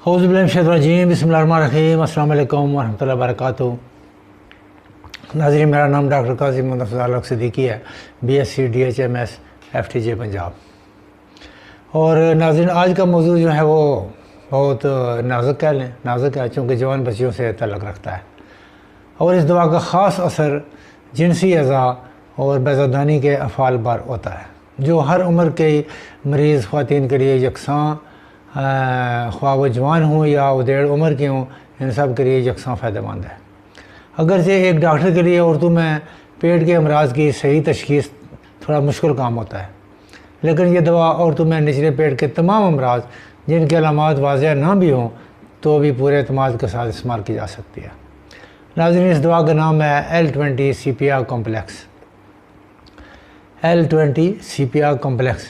اعوذ باللہ من الشیطان الرجیم، بسم اللہ الرحمن الرحیم، السلام علیکم ورحمۃ اللہ وبرکاتہ۔ ناظرین، میرا نام ڈاکٹر قاضی محمد افضل الحق صدیقی ہے، BSc DHMS FTJ پنجاب۔ اور ناظرین، آج کا موضوع جو ہے وہ بہت نازک کہہ لیں، نازک ہے چونکہ جوان بچیوں سے تعلق رکھتا ہے، اور اس دوا کا خاص اثر جنسی اعضاء اور بیضادانی کے افعال پر ہوتا ہے، جو ہر عمر کے مریض خواتین کے لیے یکساں، خواہ وہ جوان ہوں یا وہ دیڑھ عمر کے ہوں، ان سب کے لیے یکساں فائدہ مند ہے۔ اگرچہ ایک ڈاکٹر کے لیے عورتوں میں پیٹ کے امراض کی صحیح تشخیص تھوڑا مشکل کام ہوتا ہے، لیکن یہ دوا عورتوں میں نچلے پیٹ کے تمام امراض جن کے علامات واضح نہ بھی ہوں تو بھی پورے اعتماد کے ساتھ استعمال کی جا سکتی ہے۔ ناظرین، اس دوا کا نام ہے L20 CPR complex. L20 CPR complex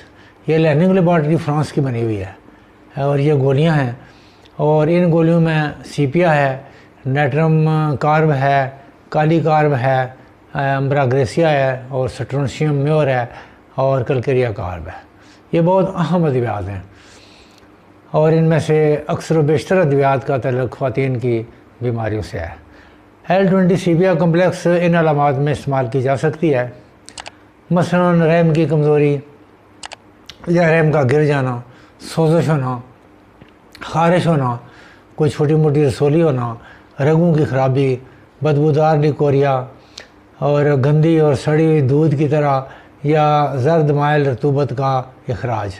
یہ لرننگ لیبارٹری فرانس کی بنی ہوئی ہے، اور یہ گولیاں ہیں، اور ان گولیوں میں سیپیا ہے، نیٹرم کارب ہے، کالی کارب ہے، امبراگریسیا ہے، اور سٹرونشیم میور ہے، اور کلکیریا کارب ہے۔ یہ بہت اہم ادویات ہیں، اور ان میں سے اکثر و بیشتر ادویات کا تعلق خواتین کی بیماریوں سے ہے۔ L20 CPR کمپلیکس ان علامات میں استعمال کی جا سکتی ہے، مثلاً رحم کی کمزوری یا رحم کا گر جانا، سوزش ہونا، خارش ہونا، کوئی چھوٹی موٹی رسولی ہونا، رگوں کی خرابی، بدبودار لیکوریا، اور گندی اور سڑی ہوئی دودھ کی طرح یا زرد مائل رطوبت کا اخراج،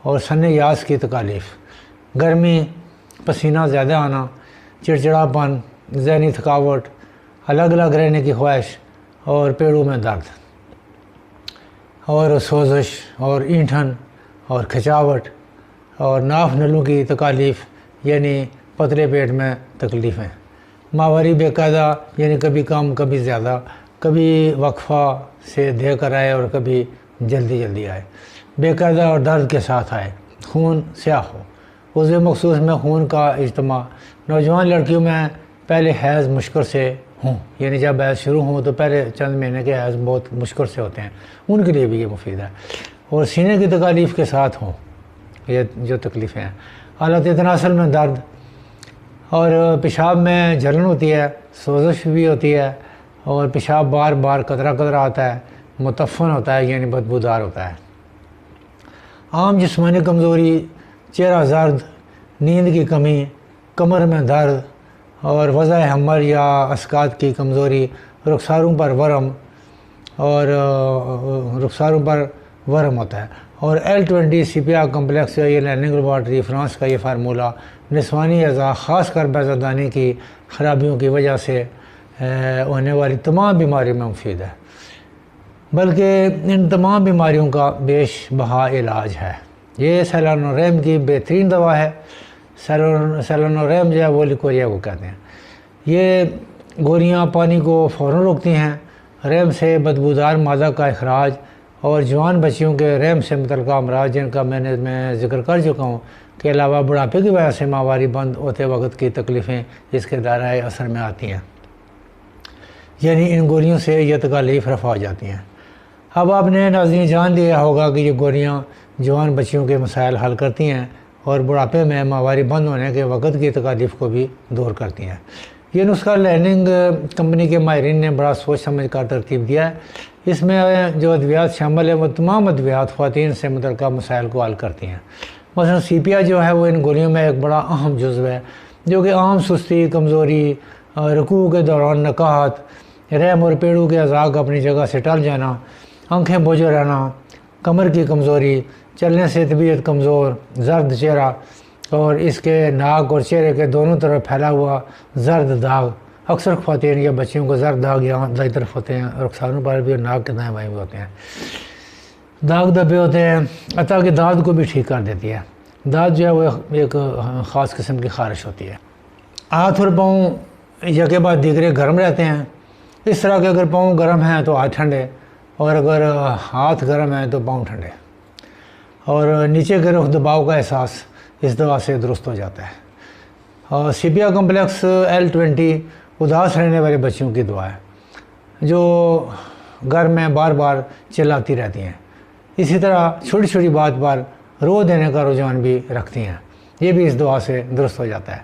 اور سن یاس کی تکالیف، گرمی، پسینہ زیادہ آنا، چڑچڑاپن، ذہنی تھکاوٹ، الگ الگ رہنے کی خواہش، اور پیڑوں میں درد، اور سوزش، اور اینٹھن، اور کھچاوٹ، اور ناف نلوں کی تکالیف یعنی پتلے پیٹ میں تکلیفیں، ماہواری بے قاعدہ یعنی کبھی کم کبھی زیادہ، کبھی وقفہ سے دے کر آئے اور کبھی جلدی جلدی آئے، بے قاعدہ اور درد کے ساتھ آئے، خون سیاہ ہو، عضو مخصوص میں خون کا اجتماع، نوجوان لڑکیوں میں پہلے حیض مشکل سے ہوں، یعنی جب حیض شروع ہوں تو پہلے چند مہینے کے حیض بہت مشکل سے ہوتے ہیں، ان کے لیے بھی یہ مفید ہے، اور سینے کی تکالیف کے ساتھ ہوں، یہ جو تکلیفیں ہیں، حالت تناسل میں درد، اور پیشاب میں جلن ہوتی ہے، سوزش بھی ہوتی ہے، اور پیشاب بار بار قطرہ قطرہ آتا ہے، متفن ہوتا ہے یعنی بدبودار ہوتا ہے، عام جسمانی کمزوری، چہرہ زرد، نیند کی کمی، کمر میں درد، اور وضع حمل یا اسقاط کی کمزوری، رخساروں پر ورم، اور رخساروں پر ورم ہوتا ہے۔ اور L20 CPR کمپلیکس یہ لرننگ لیبارٹری فرانس کا یہ فارمولہ نسوانی اعضاء خاص کر بیضادانی کی خرابیوں کی وجہ سے ہونے والی تمام بیماریوں میں مفید ہے، بلکہ ان تمام بیماریوں کا بیش بہا علاج ہے۔ یہ سیلانوریم کی بہترین دوا ہے۔ سیلانوریم جو ہے وہ لیکوریا کو کہتے ہیں۔ یہ گولیاں پانی کو فوراً روکتی ہیں، رحم سے بدبودار مادہ کا اخراج، اور جوان بچیوں کے رحم سے متعلقہ امراض جن کا میں ذکر کر چکا ہوں کے علاوہ بڑھاپے کی وجہ سے ماہواری بند ہوتے وقت کی تکلیفیں اس کے دائرۂ اثر میں آتی ہیں، یعنی ان گولیوں سے یہ تکالیف رفع ہو جاتی ہیں۔ اب آپ نے ناظرین جان لیا ہوگا کہ یہ گولیاں جوان بچیوں کے مسائل حل کرتی ہیں اور بڑھاپے میں ماہواری بند ہونے کے وقت کی تکالیف کو بھی دور کرتی ہیں۔ یہ نسخہ لرننگ کمپنی کے ماہرین نے بڑا سوچ سمجھ کر ترتیب دیا ہے۔ اس میں جو ادویات شامل ہیں وہ تمام ادویات خواتین سے متعلقہ مسائل کو حل کرتی ہیں۔ مثلا سیپیا جو ہے وہ ان گولیوں میں ایک بڑا اہم جزو ہے، جو کہ عام سستی، کمزوری، رکوع کے دوران نقاہت، رحم اور پیڑوں کے اعضاء کا اپنی جگہ سے ٹل جانا، آنکھیں بوجھل رہنا، کمر کی کمزوری، چلنے سے طبیعت کمزور، زرد چہرہ، اور اس کے ناک اور چہرے کے دونوں طرف پھیلا ہوا زرد داغ، اکثر خواتین یا بچیوں کو زرد داغ یہاں دائیں طرف ہوتے ہیں، رخساروں پر بھی اور ناک کے دائیں بائیں بھی ہوتے ہیں، داغ دبے ہوتے ہیں، عطا کی داد کو بھی ٹھیک کر دیتی ہے۔ داد جو ہے وہ ایک خاص قسم کی خارش ہوتی ہے۔ ہاتھ اور پاؤں یکے بعد دیگرے گرم رہتے ہیں، اس طرح کہ اگر پاؤں گرم ہیں تو ہاتھ ٹھنڈے، اور اگر ہاتھ گرم ہیں تو پاؤں ٹھنڈے، اور نیچے کے رخ دباؤ کا احساس اس دوا سے درست ہو جاتا ہے۔ اور CPR کمپلیکس L20 اداس رہنے والے بچیوں کی دعا ہے جو گھر میں بار بار چلاتی رہتی ہیں، اسی طرح چھوٹی چھوٹی بات پر رو دینے کا رجحان بھی رکھتی ہیں، یہ بھی اس دعا سے درست ہو جاتا ہے۔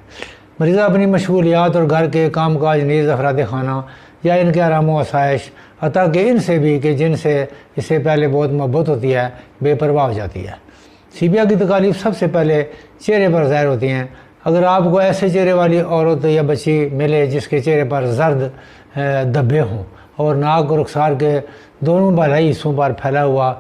مریضہ اپنی مشغولیات اور گھر کے کام کاج نیز افراد خانہ یا ان کے آرام و آسائش عطا کہ ان سے بھی کہ جن سے اس سے پہلے بہت محبت ہوتی ہے بے پرواہ ہو جاتی ہے۔ سیبیا کی تکالیف سب سے پہلے چہرے پر ظاہر ہوتی ہیں۔ اگر آپ کو ایسے چہرے والی عورت یا بچی ملے جس کے چہرے پر زرد دھبے ہوں اور ناک اور رخسار کے دونوں بالائی حصوں پر پھیلا ہوا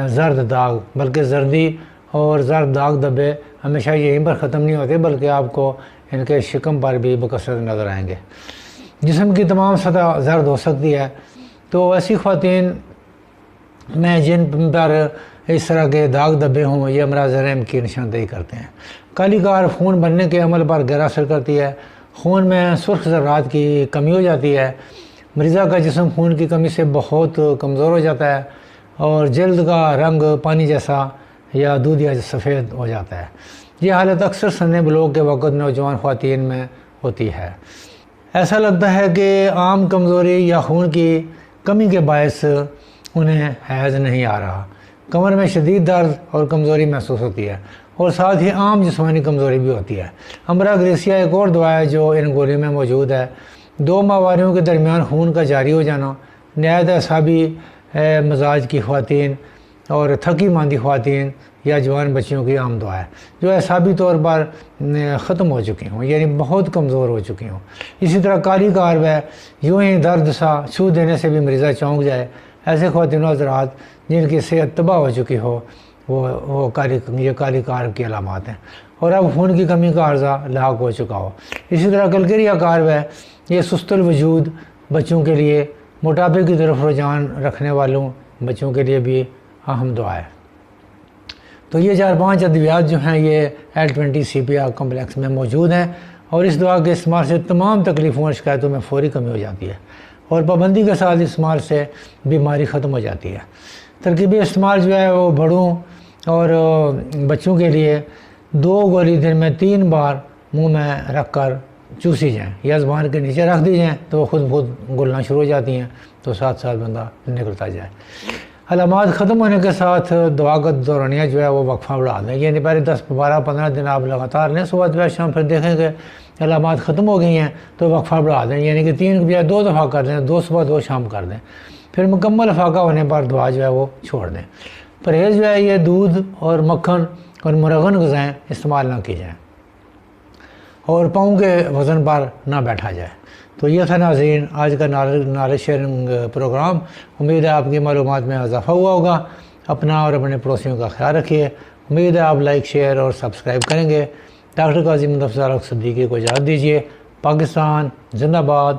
زرد داغ، بلکہ زردی اور زرد داغ دھبے ہمیشہ یہیں پر ختم نہیں ہوتے بلکہ آپ کو ان کے شکم پر بھی بکثرت نظر آئیں گے۔ جسم کی تمام سطح زرد ہو سکتی ہے، تو ایسی خواتین میں جن پر اس طرح کے داغ دھبے ہوں یہ امراض رحم کی نشاندہی کرتے ہیں۔ کالی کار خون بننے کے عمل پر گہرا اثر کرتی ہے۔ خون میں سرخ ذرات کی کمی ہو جاتی ہے۔ مریضہ کا جسم خون کی کمی سے بہت کمزور ہو جاتا ہے اور جلد کا رنگ پانی جیسا یا دودھیا سفید ہو جاتا ہے۔ یہ حالت اکثر سن بلوغ کے وقت نوجوان خواتین میں ہوتی ہے۔ ایسا لگتا ہے کہ عام کمزوری یا خون کی کمی کے باعث انہیں حیض نہیں آ رہا۔ کمر میں شدید درد اور کمزوری محسوس ہوتی ہے اور ساتھ ہی عام جسمانی کمزوری بھی ہوتی ہے۔ امبرا گریسیا ایک اور دوا ہے جو ان گولیوں میں موجود ہے۔ دو ماہواریوں کے درمیان خون کا جاری ہو جانا نہایت اعصابی مزاج کی خواتین اور تھکی ماندی خواتین یا جوان بچیوں کی عام دعا ہے جو اعصابی طور پر ختم ہو چکی ہوں، یعنی بہت کمزور ہو چکی ہوں۔ اسی طرح کالی کارو ہے، یوں ہی درد سا چھو دینے سے بھی مریضہ چونک جائے۔ ایسے خواتین و حضرات جن کی صحت تباہ ہو چکی ہو وہ کالی کارو کی علامات ہیں اور اب خون کی کمی کا عرضہ لاحق ہو چکا ہو۔ اسی طرح کلکریا کارو ہے، یہ سست الوجود بچوں کے لیے موٹاپے کی طرف رجحان رکھنے والوں بچوں کے لیے بھی اہم دعا ہے۔ تو یہ 4-5 ادویات جو ہیں یہ L20 سیپیا کمپلیکس میں موجود ہیں اور اس دعا کے استعمال سے تمام تکلیفوں اور شکایتوں میں فوری کمی ہو جاتی ہے اور پابندی کے ساتھ استعمال سے بیماری ختم ہو جاتی ہے۔ ترکیبی استعمال جو ہے وہ بڑوں اور بچوں کے لیے 2 گولی دن میں 3 بار منہ میں رکھ کر چوسی جائیں یا زبان کے نیچے رکھ دی جائیں تو وہ خود بخود گلنا شروع ہو جاتی ہیں، تو ساتھ ساتھ بندہ نکلتا جائے۔ علامات ختم ہونے کے ساتھ دوا کا دورانیہ جو ہے وہ وقفہ بڑھا دیں، یعنی پہلے 10-12-15 دن آپ لگاتار لیں صبح دوپہر شام، پھر دیکھیں کہ علامات ختم ہو گئی ہیں تو وقفہ بڑھا دیں، یعنی کہ 3 یا 2 دفعہ کر دیں، 2 صبح 2 شام کر دیں، پھر مکمل افاقہ ہونے پر دعا جو ہے وہ چھوڑ دیں۔ پرہیز جو ہے یہ دودھ اور مکھن اور مرغن غذائیں استعمال نہ کی جائیں اور پاؤں کے وزن پر نہ بیٹھا جائے۔ تو یہ تھا ناظرین آج کا نالج شیئرنگ پروگرام۔ امید ہے آپ کی معلومات میں اضافہ ہوا ہوگا۔ اپنا اور اپنے پڑوسیوں کا خیال رکھیے۔ امید ہے آپ لائک شیئر اور سبسکرائب کریں گے۔ ڈاکٹر قاضی مظفر صدیقی کو اجازت دیجیے۔ پاکستان زندہ باد۔